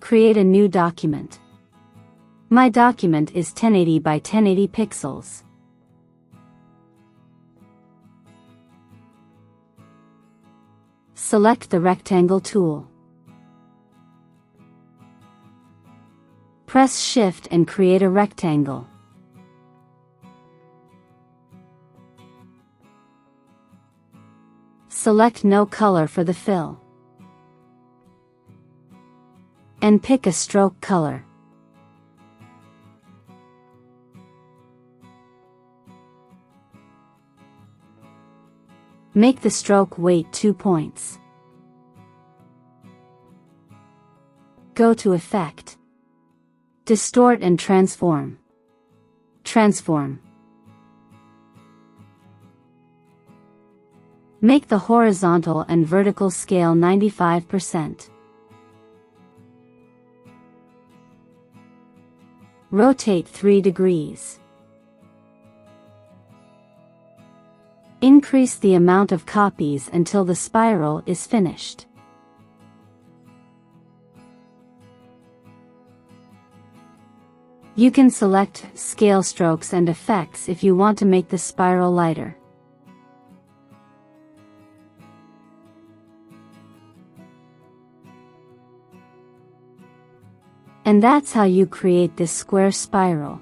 Create a new document. My document is 1080 by 1080 pixels. Select the rectangle tool. Press Shift and create a rectangle. Select no color for the fill. And pick a stroke color. Make the stroke weight 2 points. Go to Effect. Distort and Transform. Transform. Make the horizontal and vertical scale 95%. Rotate 3 degrees. Increase the amount of copies until the spiral is finished. You can select Scale Strokes and Effects if you want to make the spiral lighter. And that's how you create this square spiral.